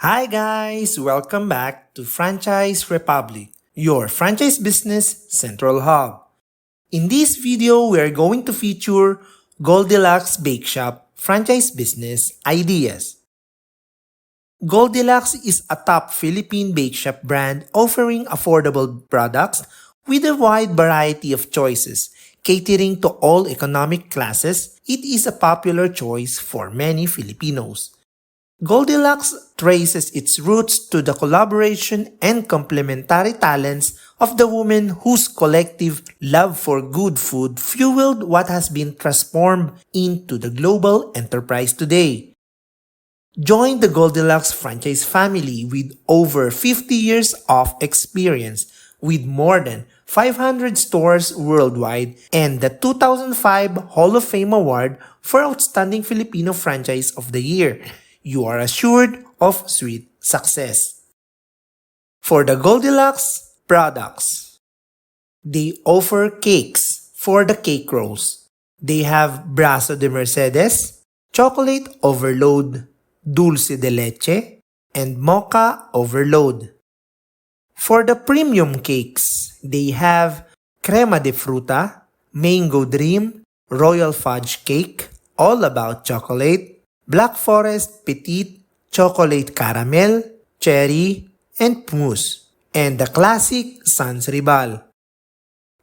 Hi guys! Welcome back to Franchise Republic, your franchise business central hub. In this video, we are going to feature Goldilocks Bakeshop franchise business ideas. Goldilocks is a top Philippine bakeshop brand offering affordable products with a wide variety of choices. Catering to all economic classes, it is a popular choice for many Filipinos. Goldilocks traces its roots to the collaboration and complementary talents of the women whose collective love for good food fueled what has been transformed into the global enterprise today. Join the Goldilocks franchise family with over 50 years of experience, with more than 500 stores worldwide and the 2005 Hall of Fame Award for Outstanding Filipino Franchise of the Year. You are assured of sweet success. For the Goldilocks products, they offer cakes for the cake rolls. They have Brazo de Mercedes, Chocolate Overload, Dulce de Leche, and Mocha Overload. For the premium cakes, they have Crema de Fruta, Mango Dream, Royal Fudge Cake, All About Chocolate, Black Forest Petite, Chocolate Caramel, Cherry, and Mousse, and the classic Sans Ribal.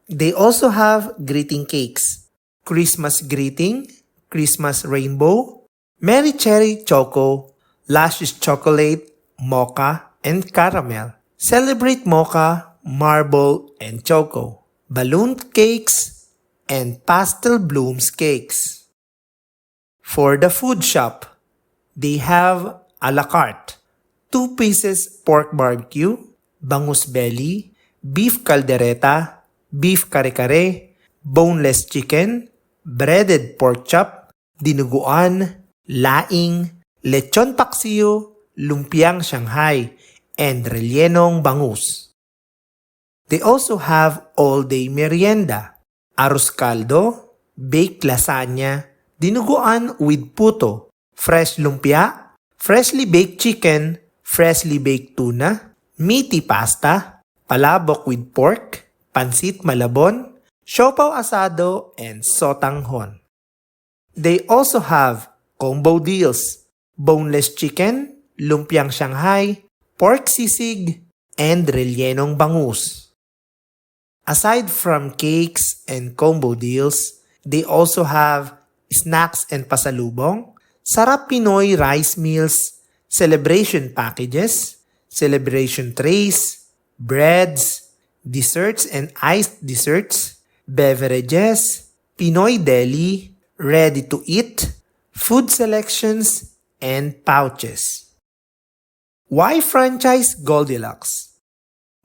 They also have greeting cakes, Christmas Greeting, Christmas Rainbow, Merry Cherry Choco, Luscious Chocolate, Mocha, and Caramel, Celebrate Mocha, Marble, and Choco, Balloon Cakes, and Pastel Blooms Cakes. For the food shop, they have a la carte, 2 pieces pork barbecue, bangus belly, beef caldereta, beef kare-kare, boneless chicken, breaded pork chop, dinuguan, laing, lechon paksiyo, lumpiang Shanghai, and rellenong bangus. They also have all-day merienda, arroz caldo, baked lasagna, dinuguan with puto, fresh lumpia, freshly baked chicken, freshly baked tuna, meaty pasta, palabok with pork, pansit malabon, siopaw asado, and sotanghon. They also have combo deals, boneless chicken, lumpiang Shanghai, pork sisig, and rellenong bangus. Aside from cakes and combo deals, they also have snacks and pasalubong, sarap Pinoy rice meals, celebration packages, celebration trays, breads, desserts and iced desserts, beverages, Pinoy deli, ready to eat, food selections, and pouches. Why franchise Goldilocks?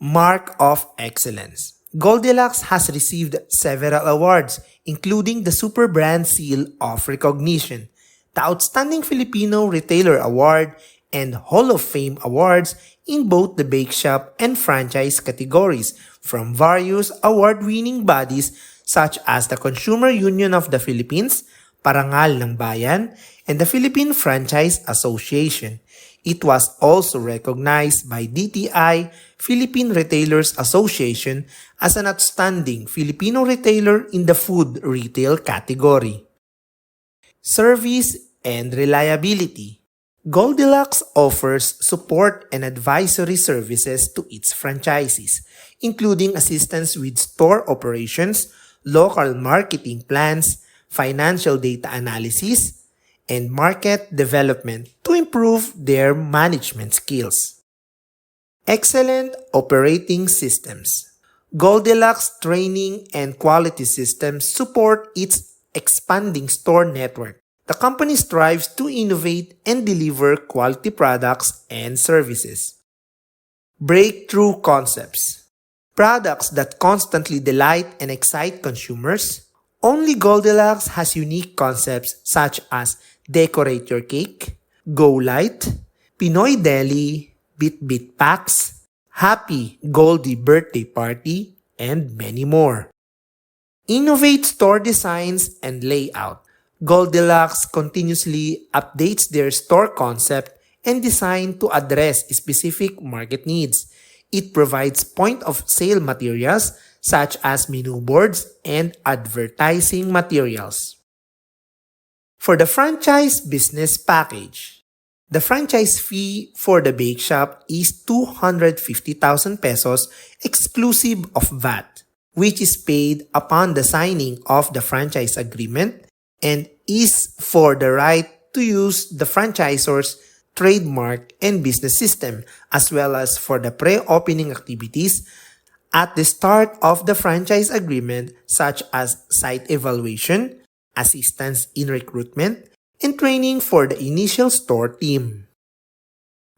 Mark of Excellence. Goldilocks has received several awards, including the Super Brand Seal of Recognition, the Outstanding Filipino Retailer Award, and Hall of Fame awards in both the bake shop and franchise categories from various award-winning bodies such as the Consumer Union of the Philippines, Parangal ng Bayan, and the Philippine Franchise Association. It was also recognized by DTI, Philippine Retailers Association, as an outstanding Filipino retailer in the food retail category. Service and reliability. Goldilocks offers support and advisory services to its franchisees, including assistance with store operations, local marketing plans, financial data analysis, and market development to improve their management skills. Excellent operating systems. Goldilocks training and quality systems support its expanding store network. The company strives to innovate and deliver quality products and services. Breakthrough concepts. Products that constantly delight and excite consumers. Only Goldilocks has unique concepts such as Decorate Your Cake, Go Light, Pinoy Deli, Bit Packs, Happy Goldie Birthday Party, and many more. Innovate store designs and layout. Goldilocks continuously updates their store concept and designed to address specific market needs. It provides point-of-sale materials such as menu boards and advertising materials. For the franchise business package, the franchise fee for the bake shop is 250,000 pesos exclusive of VAT, which is paid upon the signing of the franchise agreement and is for the right to use the franchisor's trademark and business system, as well as for the pre-opening activities at the start of the franchise agreement, such as site evaluation, assistance in recruitment, and training for the initial store team.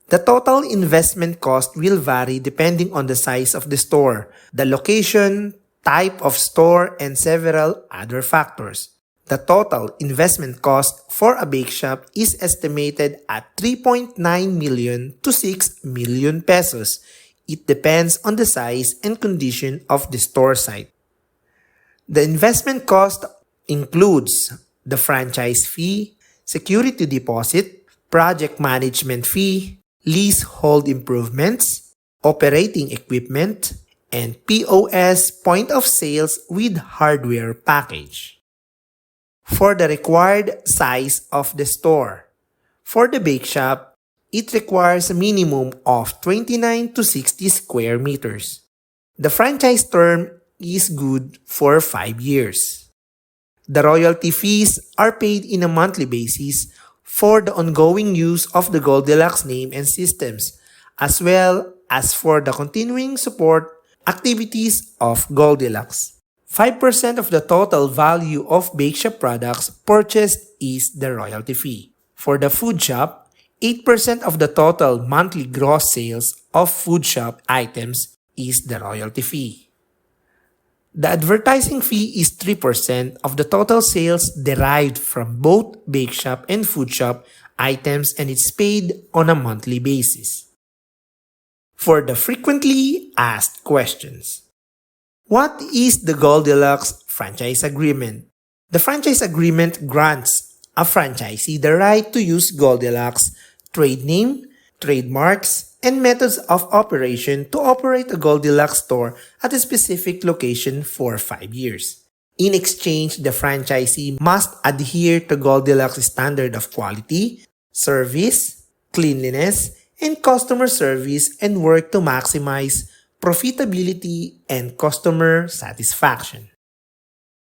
The total investment cost will vary depending on the size of the store, the location, type of store, and several other factors. The total investment cost for a bake shop is estimated at 3.9 million to 6 million pesos. It depends on the size and condition of the store site. The investment cost includes the franchise fee, security deposit, project management fee, leasehold improvements, operating equipment, and POS point of sales with hardware package. For the required size of the store, for the bake shop, it requires a minimum of 29 to 60 square meters. The franchise term is good for 5 years. The royalty fees are paid in a monthly basis for the ongoing use of the Goldilocks name and systems, as well as for the continuing support activities of Goldilocks. 5% of the total value of bake shop products purchased is the royalty fee. For the food shop, 8% of the total monthly gross sales of food shop items is the royalty fee. The advertising fee is 3% of the total sales derived from both bake shop and food shop items, and it's paid on a monthly basis. For the frequently asked questions, what is the Goldilocks franchise agreement? The franchise agreement grants a franchisee the right to use Goldilocks trade name, trademarks, and methods of operation to operate a Goldilocks store at a specific location for 5 years. In exchange, the franchisee must adhere to Goldilocks standard of quality, service, cleanliness, and customer service and work to maximize profitability and customer satisfaction.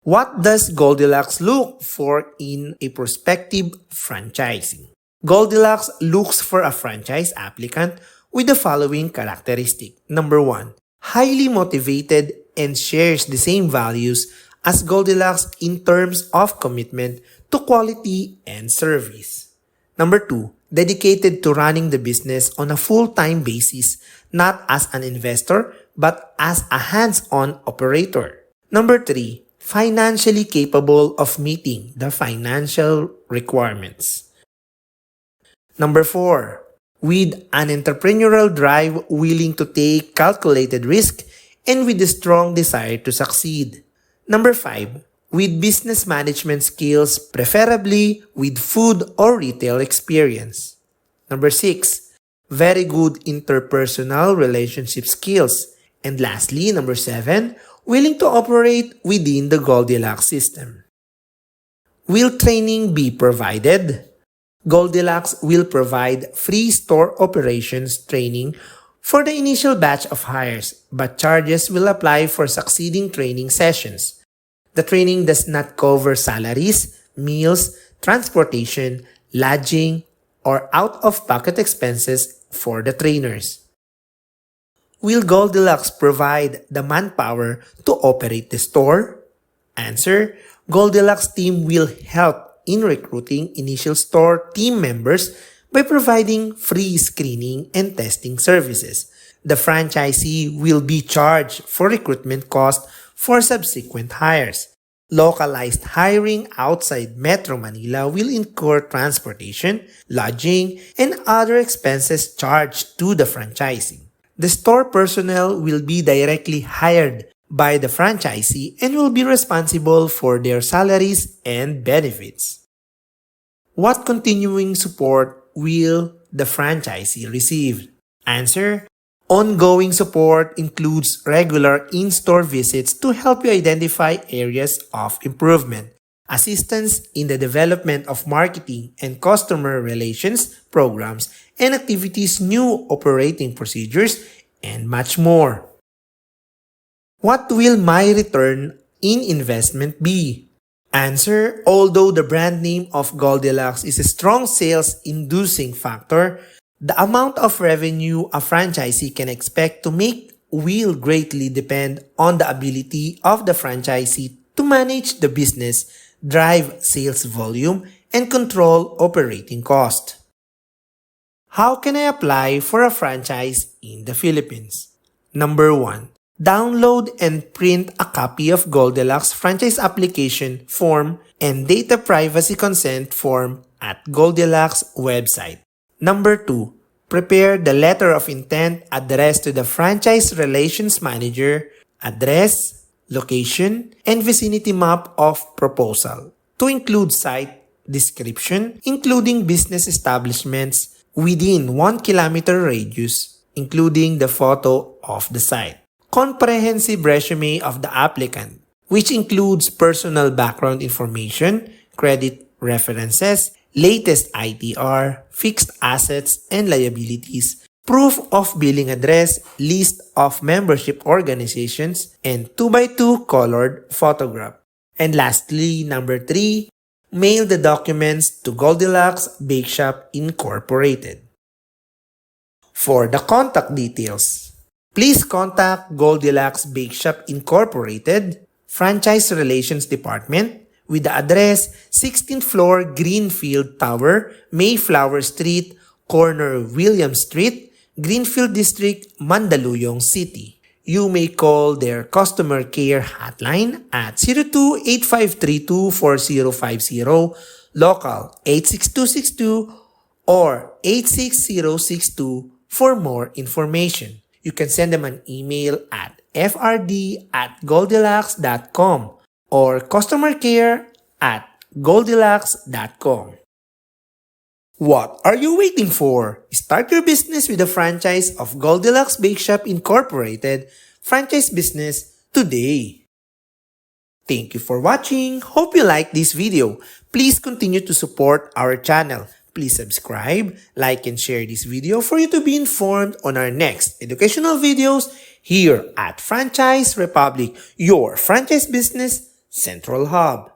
What does Goldilocks look for in a prospective franchising? Goldilocks looks for a franchise applicant with the following characteristic. Number 1, highly motivated and shares the same values as Goldilocks in terms of commitment to quality and service. Number 2, dedicated to running the business on a full-time basis, not as an investor, but as a hands-on operator. Number 3, financially capable of meeting the financial requirements. Number 4, with an entrepreneurial drive, willing to take calculated risk and with a strong desire to succeed. Number 5, with business management skills, preferably with food or retail experience. Number 6, very good interpersonal relationship skills. And lastly, number 7, willing to operate within the Goldilocks system. Will training be provided? Goldilocks will provide free store operations training for the initial batch of hires, but charges will apply for succeeding training sessions. The training does not cover salaries, meals, transportation, lodging, or out-of-pocket expenses for the trainers. Will Goldilocks provide the manpower to operate the store? Answer: Goldilocks team will help in recruiting initial store team members by providing free screening and testing services. The franchisee will be charged for recruitment costs for subsequent hires. Localized hiring outside Metro Manila will incur transportation, lodging, and other expenses charged to the franchisee. The store personnel will be directly hired by the franchisee and will be responsible for their salaries and benefits. What continuing support will the franchisee received? Answer: ongoing support includes regular in-store visits to help you identify areas of improvement, assistance in the development of marketing and customer relations programs and activities, new operating procedures, and much more. What will my return in investment be? Answer: although the brand name of Goldilocks is a strong sales-inducing factor, the amount of revenue a franchisee can expect to make will greatly depend on the ability of the franchisee to manage the business, drive sales volume, and control operating cost. How can I apply for a franchise in the Philippines? Number 1. Download and print a copy of Goldilocks franchise application form and data privacy consent form at Goldilocks website. Number 2. Prepare the letter of intent addressed to the franchise relations manager, address, location, and vicinity map of proposal to include site description, including business establishments within 1 kilometer radius, including the photo of the site. Comprehensive resume of the applicant, which includes personal background information, credit references, latest ITR, fixed assets and liabilities, proof of billing address, list of membership organizations, and 2x2 colored photograph. And lastly, number 3, mail the documents to Goldilocks Bakeshop Incorporated. For the contact details, please contact Goldilocks Bakeshop Incorporated, Franchise Relations Department, with the address 16th floor Greenfield Tower, Mayflower Street, corner William Street, Greenfield District, Mandaluyong City. You may call their customer care hotline at 02-8532-4050, local 86262 or 86062 for more information. You can send them an email at frd@goldilocks.com or customercare@goldilocks.com. What are you waiting for? Start your business with a franchise of Goldilocks Bakeshop Incorporated franchise business today. Thank you for watching. Hope you liked this video. Please continue to support our channel. Please subscribe, like, and share this video for you to be informed on our next educational videos here at Franchise Republic, your franchise business central hub.